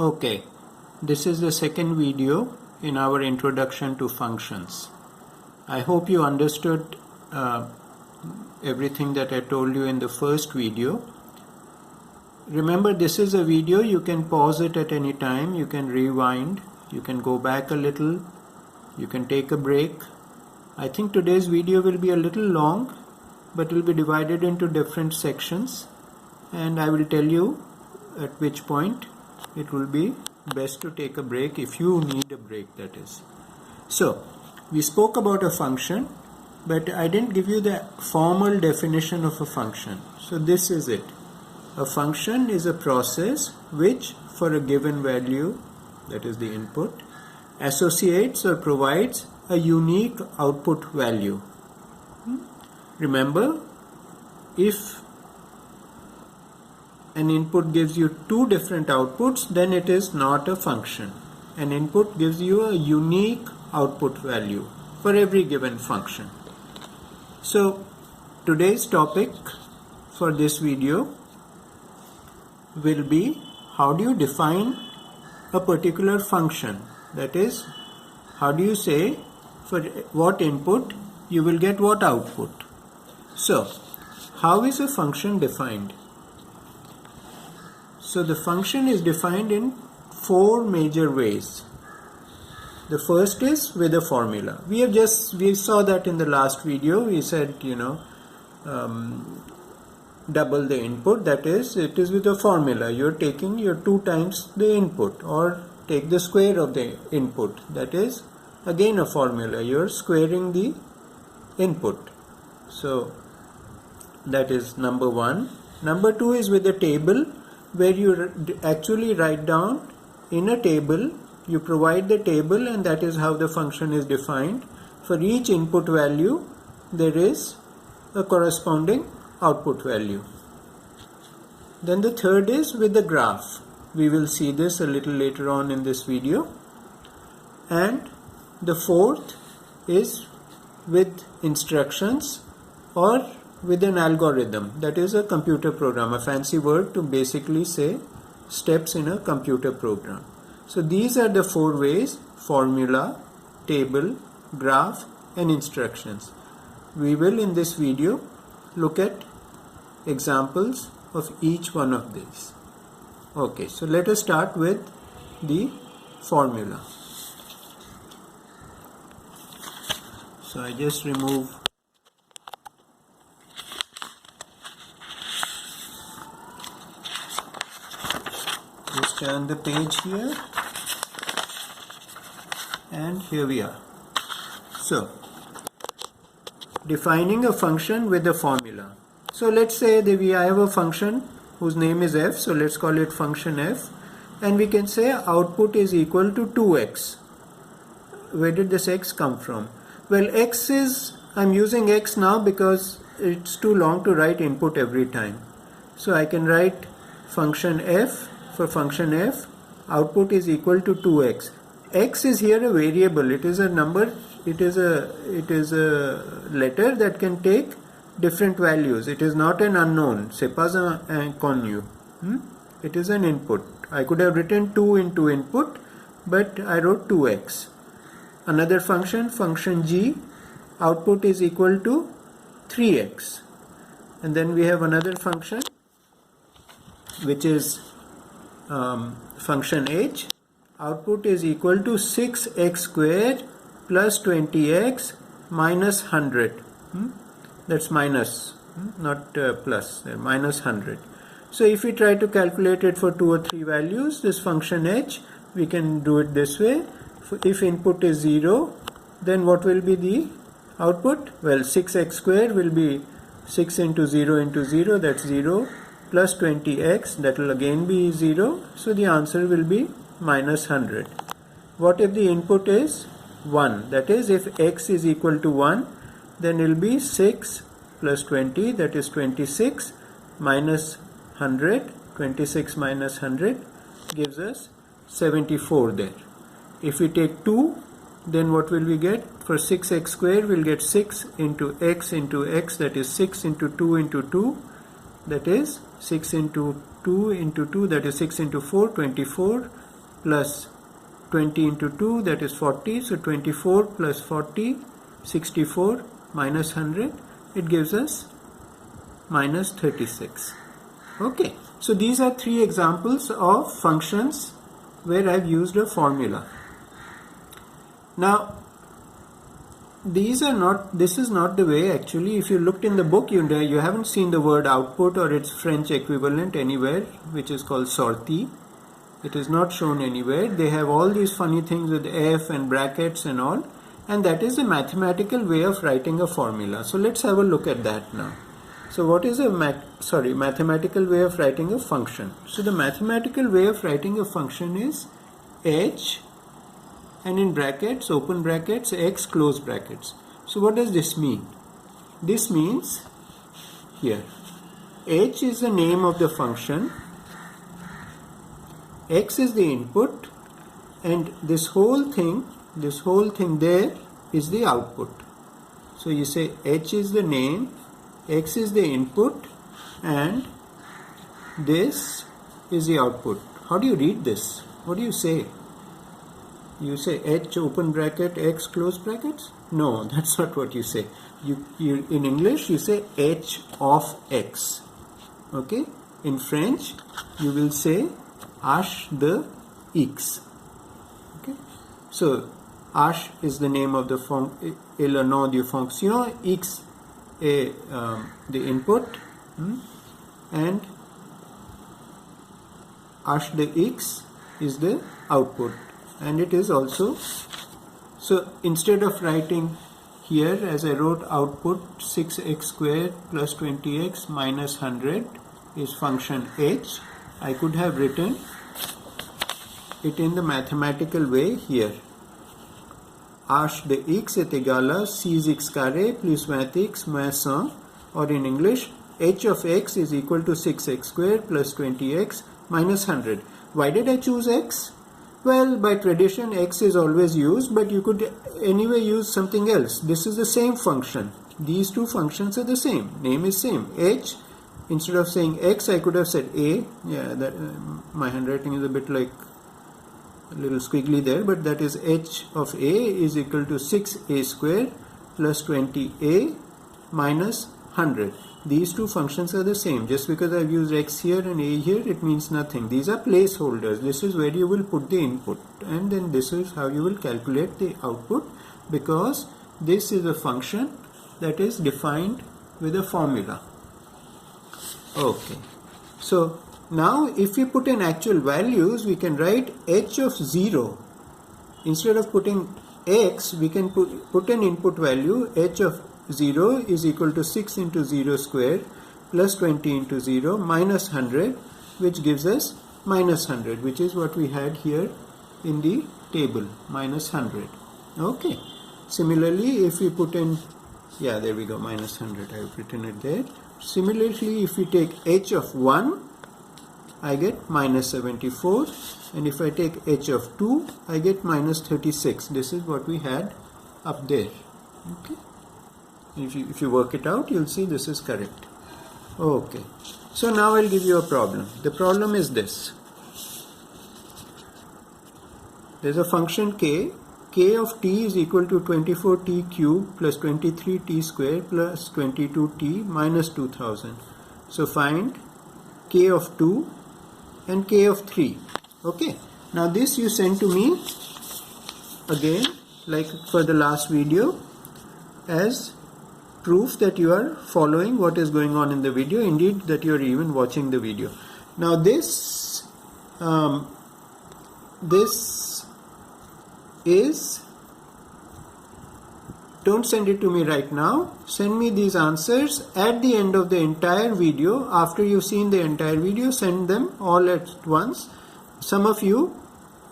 Okay, this is the second video in our introduction to functions. I hope you understood everything that I told you in the first video. Remember, this is a video, you can pause it at any time, you can rewind, you can go back a little, you can take a break. I think today's video will be a little long, but it will be divided into different sections, and I will tell you at which point it will be best to take a break, if you need a break, that is. So we spoke about a function, but I didn't give you the formal definition of a function. So this is it. A function is a process which, for a given value, that is the input, associates or provides a unique output value. Remember, if an input gives you two different outputs, then it is not a function. An input gives you a unique output value for every given function. So today's topic for this video will be, how do you define a particular function? That is, how do you say for what input you will get what output? So how is a function defined? So the function is defined in four major ways. The first is with a formula. We saw that in the last video. We said, double the input, that is, it is with a formula. You're taking your 2 times the input, or take the square of the input, that is again a formula. You're squaring the input. So that is number 1. Number 2 is with a table, where you actually write down in a table, you provide the table, and that is how the function is defined. For each input value there is a corresponding output value. Then the third is with the graph. We will see this a little later on in this video. And the fourth is with instructions or with an algorithm, that is a computer program, a fancy word to basically say steps in a computer program. So these are the 4 ways: formula, table, graph, and instructions. We will in this video look at examples of each one of these. Okay, so let us start with the formula. So I just remove turn the page here, and here we are. So defining a function with a formula. So let's say that we have a function whose name is f, so let's call it function f, and we can say output is equal to 2x. Where did this x come from? Well, x is, I'm using x now because it's too long to write input every time. So I can write function f. For function f, output is equal to 2x. X is here a variable. It is a number. It is a letter that can take different values. It is not an unknown. C'est pas un inconnu. It is an input. I could have written 2 into input, but I wrote 2x. Another function g, output is equal to 3x. And then we have another function which is function h, output is equal to 6x squared plus 20x minus 100. That's minus, not plus, minus 100. So if we try to calculate it for 2 or 3 values, this function h, we can do it this way. If input is 0, then what will be the output? Well, 6x squared will be 6 into 0, that's 0. Plus 20x, that will again be 0, so the answer will be minus 100. What if the input is 1? That is, if x is equal to 1, then it will be 6 plus 20, that is 26, minus 100, 26 minus 100 gives us 74 there. If we take 2, then what will we get? For 6x squared, we'll get 6 into x, that is 6 into 2 into 2, that is 6 into 2 into 2, that is 6 into 4, 24, plus 20 into 2, that is 40. So 24 plus 40, 64 minus 100, it gives us minus 36. Okay, so these are 3 examples of functions where I've used a formula. Now, this is not the way actually. If you looked in the book, you haven't seen the word output or its French equivalent anywhere, which is called sortie. It is not shown anywhere. They have all these funny things with F and brackets and all, and that is a mathematical way of writing a formula. So let's have a look at that now. So what is a mathematical way of writing a function? So the mathematical way of writing a function is h, and in brackets, open brackets, x, close brackets. So what does this mean? This means here, h is the name of the function, x is the input, and this whole thing there is the output. So you say h is the name, x is the input, and this is the output. How do you read this? What do you say? You say h open bracket, x close brackets? No, that's not what you say. You in English you say h of x. Okay? In French you will say h de x. Okay? So h is the name of the est le nom de fonction, x est the input, and h de x is the output. And it is also, so instead of writing here as I wrote output 6x squared plus 20x minus 100 is function h, I could have written it in the mathematical way here. h de x est égal à 6x carré plus 20x moins 100, or in English h of x is equal to 6x squared plus 20x minus 100. Why did I choose x? Well, by tradition x is always used, but you could anyway use something else. This is the same function. These two functions are the same. Name is same. h, instead of saying x, I could have said a. Yeah, that my handwriting is a bit like a little squiggly there, but that is h of a is equal to 6a squared plus 20a minus 100. These two functions are the same. Just because I've used x here and a here, it means nothing. These are placeholders. This is where you will put the input, and then this is how you will calculate the output, because this is a function that is defined with a formula. Okay. So now if we put in actual values, we can write h of 0. Instead of putting x, we can put an input value. H of 0 is equal to 6 into 0 squared plus 20 into 0 minus 100, which gives us minus 100, which is what we had here in the table, minus 100. Okay. Similarly, if we put in, yeah, there we go, minus 100, I have written it there. Similarly, if we take h of 1, I get minus 74, and if I take h of 2, I get minus 36. This is what we had up there. Okay. If you work it out, you'll see this is correct. Okay. So now I'll give you a problem. The problem is this. There's a function k. K of t is equal to 24t cubed plus 23t squared plus 22t minus 2000. So find k of 2 and k of 3. Okay. Now this you send to me again, like for the last video, as proof that you are following what is going on in the video, indeed that you are even watching the video. Now this is, don't send it to me right now, send me these answers at the end of the entire video. After you've seen the entire video, send them all at once. Some of you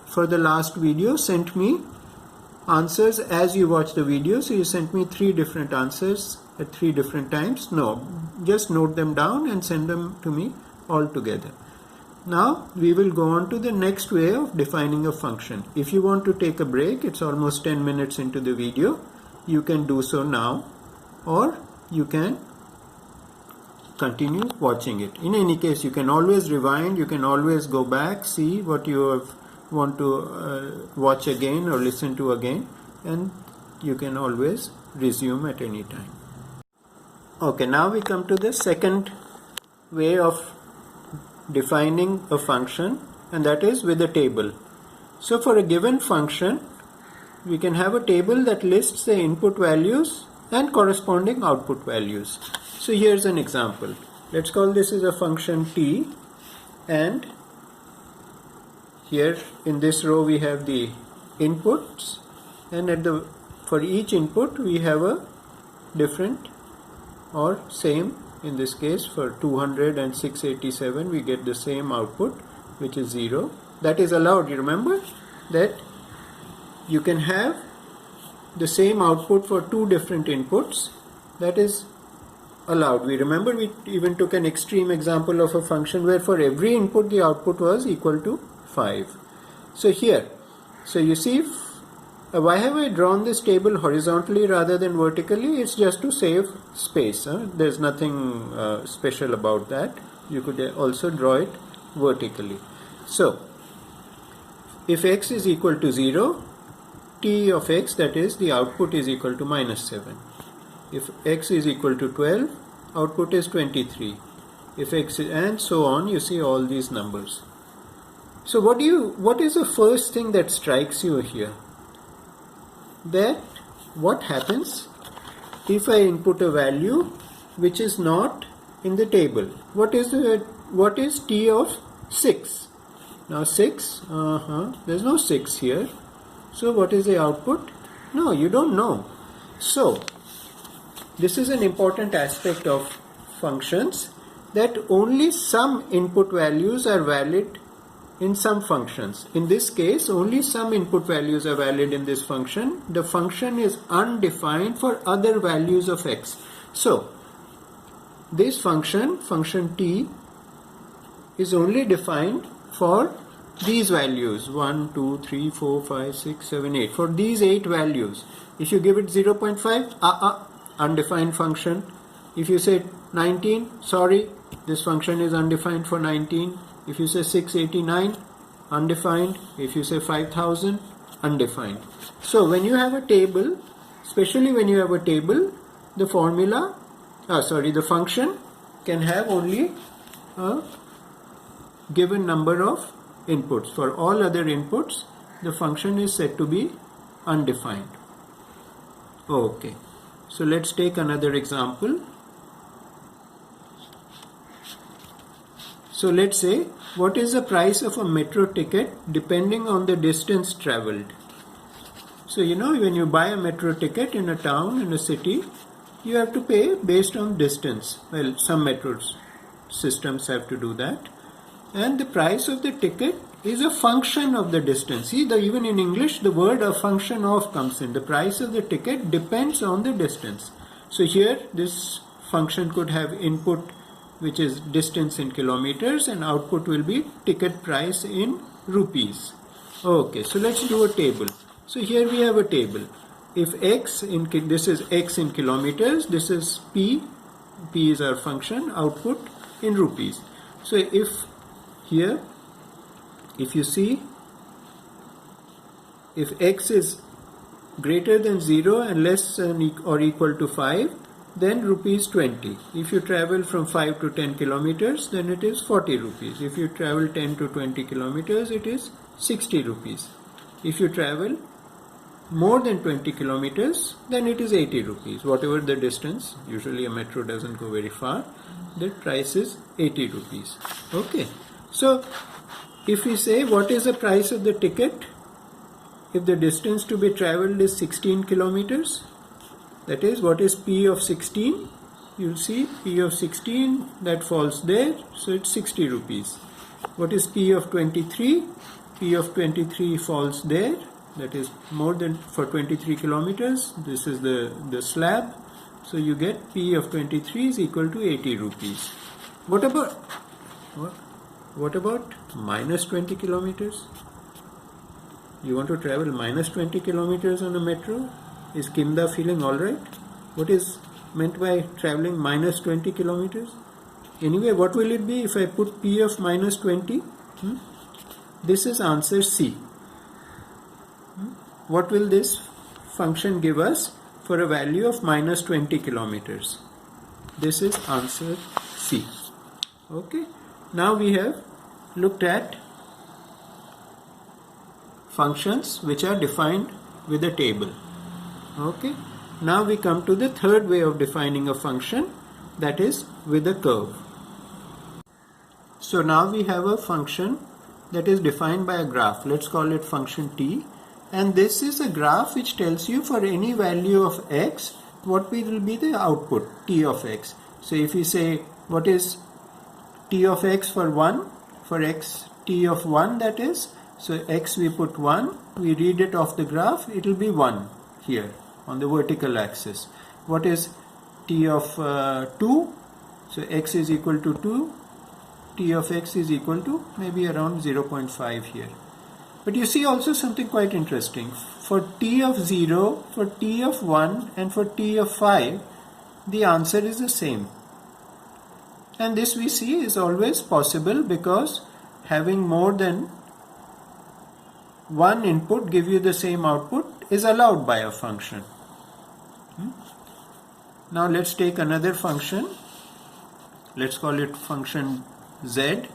for the last video sent me answers as you watch the video, so you sent me 3 different answers at 3 different times. No, just note them down and send them to me all together. Now we will go on to the next way of defining a function. If you want to take a break, it's almost 10 minutes into the video, you can do so now, or you can continue watching it. In any case, you can always rewind, you can always go back, see what you have want to watch again or listen to again, and you can always resume at any time. Okay, now we come to the second way of defining a function, and that is with a table. So for a given function, we can have a table that lists the input values and corresponding output values. So here's an example. Let's call this as a function t, and here in this row we have the inputs, and for each input we have a different or same. In this case, for 200 and 687 we get the same output, which is 0. That is allowed. You remember that you can have the same output for two different inputs. That is allowed. We remember we even took an extreme example of a function where for every input the output was equal to 5. So here, so you see, why have I drawn this table horizontally rather than vertically? It's just to save space. There's nothing special about that. You could also draw it vertically. So if x is equal to 0, t of x, that is the output, is equal to -7. If x is equal to 12, output is 23. If x is, and so on, you see all these numbers. So what is the first thing that strikes you here? That what happens if I input a value which is not in the table? What is t of 6? Now 6, there's no 6 here. So what is the output? No, you don't know. So this is an important aspect of functions, that only some input values are valid in some functions. In this case, only some input values are valid in this function. The function is undefined for other values of x. So this function t, is only defined for these values 1, 2, 3, 4, 5, 6, 7, 8. For these 8 values, if you give it 0.5, undefined function. If you say 19, sorry, this function is undefined for 19. If you say 689, undefined. If you say 5000, undefined. So when you have a table, especially when you have a table, the function can have only a given number of inputs. For all other inputs, the function is said to be undefined. Okay, so let's take another example. So let's say, what is the price of a metro ticket depending on the distance traveled? So when you buy a metro ticket in a town, in a city, you have to pay based on distance. Well, some metro systems have to do that. And the price of the ticket is a function of the distance. See, even in English, the word a function of comes in. The price of the ticket depends on the distance. So here, this function could have input, which is distance in kilometers, and output will be ticket price in rupees. Okay, so let's do a table. So here we have a table. If this is x in kilometers, this is p is our function, output in rupees. So if you see, if x is greater than 0 and less than or equal to 5, then rupees 20. If you travel from 5 to 10 kilometers, then it is 40 rupees. If you travel 10 to 20 kilometers, it is 60 rupees. If you travel more than 20 kilometers, then it is 80 rupees. Whatever the distance, usually a metro doesn't go very far, the price is 80 rupees. Okay, so if we say what is the price of the ticket, if the distance to be traveled is 16 kilometers, that is, what is P of 16? You'll see P of 16, that falls there, so it's 60 rupees. What is P of 23? P of 23 falls there, that is more than, for 23 kilometers, this is the slab, so you get P of 23 is equal to 80 rupees. What about minus 20 kilometers? You want to travel minus 20 kilometers on a metro? Is Kimda feeling alright? What is meant by traveling minus 20 kilometers? Anyway, what will it be if I put P of minus 20? This is answer C. What will this function give us for a value of minus 20 kilometers? This is answer C. Okay. Now we have looked at functions which are defined with a table. Okay. Now we come to the third way of defining a function, that is with a curve. So now we have a function that is defined by a graph. Let's call it function t. And this is a graph which tells you for any value of x, what will be the output, t of x. So if we say, what is t of x for 1, for x t of 1 that is, so x we put 1, we read it off the graph, it will be 1 here on the vertical axis. What is t of 2, so x is equal to 2, t of x is equal to maybe around 0.5 here. But you see also something quite interesting. For t of 0, for t of 1 and for t of 5, the answer is the same. And this we see is always possible because having more than one input give you the same output is allowed by a function. Now let's take another function. Let's call it function z.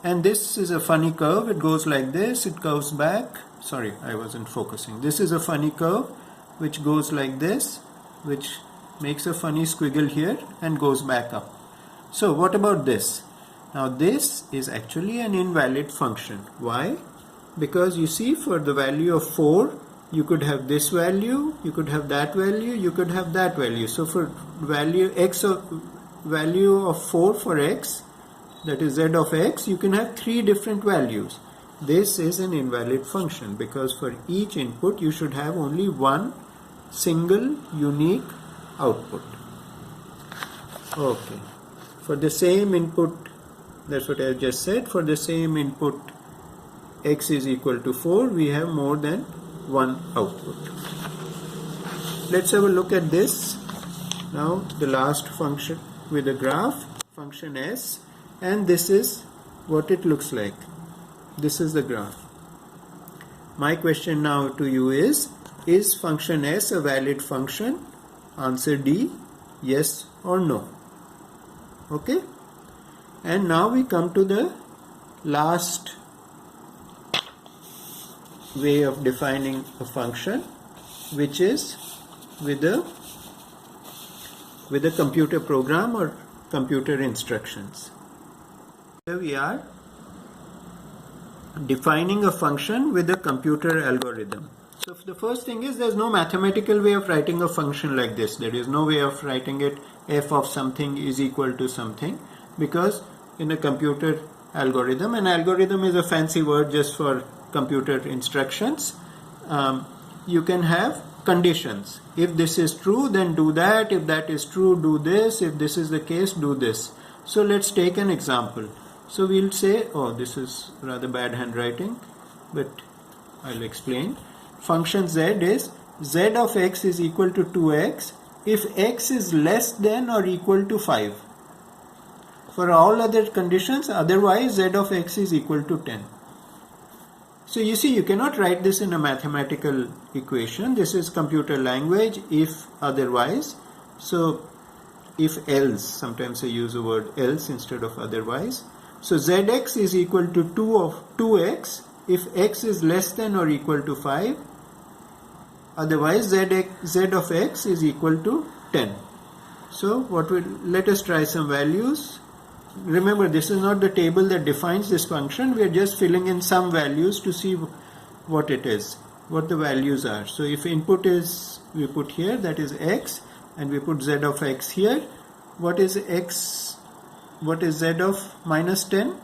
And this is a funny curve. It goes like this, it curves back. Sorry, I wasn't focusing. This is a funny curve which goes like this, which makes a funny squiggle here and goes back up. So what about this? Now this is actually an invalid function. Why? Because you see, for the value of 4, you could have this value, you could have that value, you could have that value. So for value of 4 for x, that is z of x, you can have 3 different values. This is an invalid function because for each input you should have only one single unique output. Okay. For the same input, that's what I just said, for the same input x is equal to 4, we have more than one output. Let's have a look at this. Now the last function with a graph, function s. And this is what it looks like. This is the graph. My question now to you is function s a valid function? Answer D, yes or no. Okay? And now we come to the last way of defining a function, which is with a computer program or computer instructions. Here we are defining a function with a computer algorithm. So the first thing is, there's no mathematical way of writing a function like this. There is no way of writing it f of something is equal to something, because in a computer algorithm, an algorithm is a fancy word just for computer instructions, you can have conditions. If this is true, then do that. If that is true, do this. If this is the case, do this. So let's take an example. So we'll say, oh, this is rather bad handwriting, but I'll explain. Function z is z of x is equal to 2x if x is less than or equal to 5. For all other conditions, otherwise z of x is equal to 10. So you see, you cannot write this in a mathematical equation. This is computer language, if otherwise. So if else, sometimes I use the word else instead of otherwise. So zx is equal to 2x if x is less than or equal to 5. Otherwise z of x is equal to 10. So let us try some values. Remember, this is not the table that defines this function. We are just filling in some values to see what it is, what the values are. So if input is, we put here, that is x, and we put z of x here. What is x? What is z of minus 10?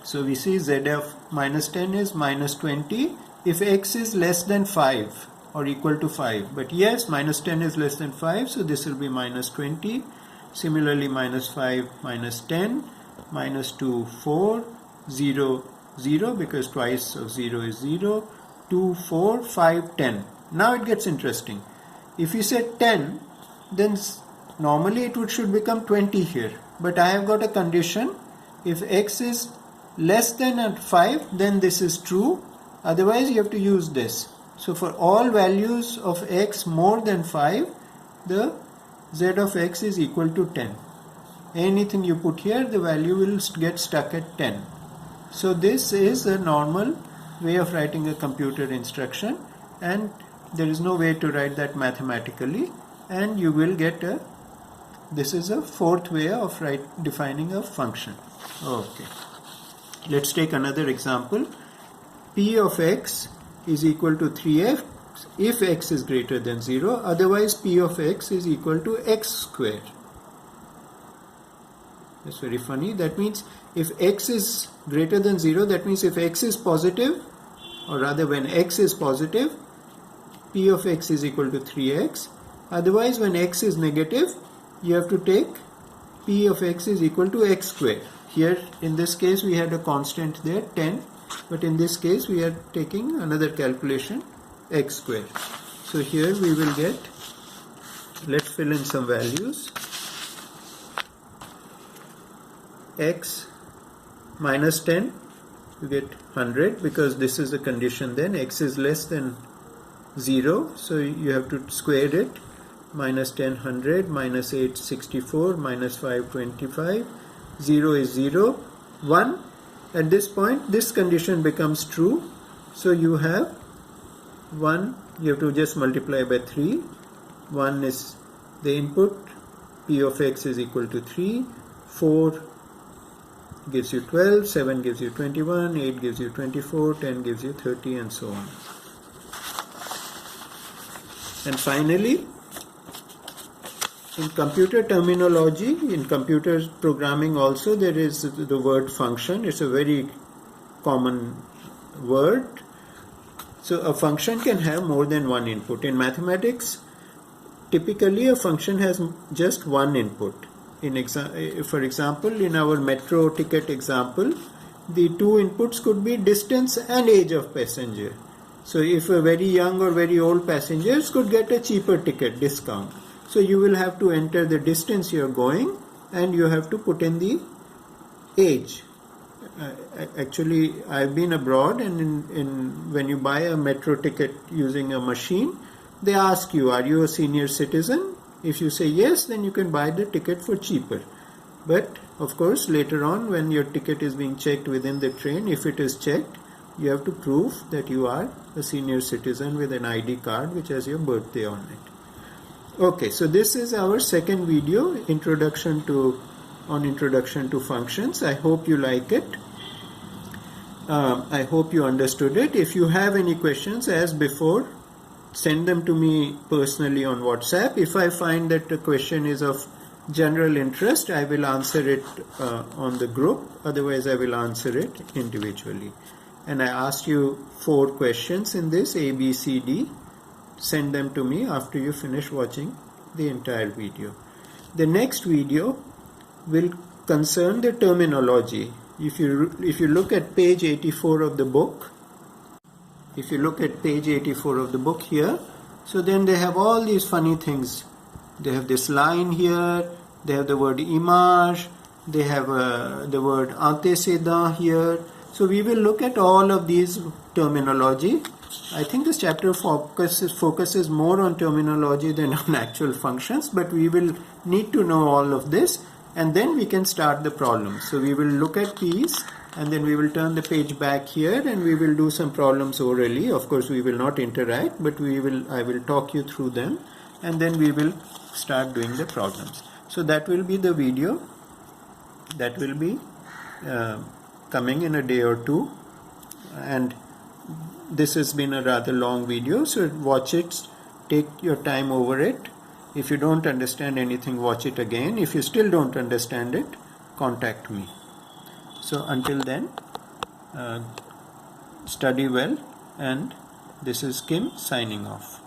So we see z of minus 10 is minus 20 if x is less than 5 or equal to 5. But yes, minus 10 is less than 5, so this will be minus 20. Similarly, minus 5, minus 10, minus 2, 4, 0, 0, because twice of 0 is 0, 2, 4, 5, 10. Now it gets interesting. If you say 10, then normally it should become 20 here. But I have got a condition. If x is less than 5, then this is true, otherwise you have to use this. So for all values of x more than 5, the z of x is equal to 10. Anything you put here, the value will get stuck at 10. So this is a normal way of writing a computer instruction, and there is no way to write that mathematically, and you will get this is a fourth way of defining a function. Okay, let's take another example. P of x is equal to 3f if x is greater than 0, otherwise P of x is equal to x square. That's very funny. That means if x is greater than 0, that means if x is positive, or rather when x is positive, P of x is equal to 3x. Otherwise, when x is negative, you have to take P of x is equal to x square. Here in this case we had a constant there, 10, but in this case we are taking another calculation, x square. So here we will get, let's fill in some values. X minus 10, you get 100, because this is a condition, then x is less than 0, so you have to square it. Minus 10, 100, minus 8, 64, minus 5, 25, 0 is 0, 1. At this point this condition becomes true, so you have 1, you have to just multiply by 3. 1 is the input, P of x is equal to 3, 4 gives you 12, 7 gives you 21, 8 gives you 24, 10 gives you 30, and so on. And finally, in computer terminology, in computer programming also, there is the word function. It's a very common word. So a function can have more than one input. In mathematics, typically a function has just one input. For example, in our metro ticket example, the two inputs could be distance and age of passenger. So if a very young or very old passengers could get a cheaper ticket discount. So you will have to enter the distance you are going, and you have to put in the age. Actually, I've been abroad, and when you buy a metro ticket using a machine, they ask you, are you a senior citizen? If you say yes, then you can buy the ticket for cheaper. But of course, later on when your ticket is being checked within the train, if it is checked, you have to prove that you are a senior citizen with an ID card which has your birthday on it. Okay, so this is our second video, introduction to functions. I hope you like it. I hope you understood it. If you have any questions, as before, send them to me personally on WhatsApp. If I find that the question is of general interest, I will answer it on the group. Otherwise, I will answer it individually. And I asked you 4 questions in this, A, B, C, D. Send them to me after you finish watching the entire video. The next video will concern the terminology. If you look at page 84 of the book, here, so then they have all these funny things. They have this line here, they have the word image, they have the word antécédent here. So we will look at all of these terminology. I think this chapter focuses more on terminology than on actual functions, but we will need to know all of this, and then we can start the problem. So we will look at these, and then we will turn the page back here, and we will do some problems orally. Of course, we will not interact, but I will talk you through them, and then we will start doing the problems. So that will be the video. That will be coming in a day or two, and this has been a rather long video, so watch it, take your time over it. If you don't understand anything, watch it again. If you still don't understand it, contact me. So until then, study well, and this is Kim signing off.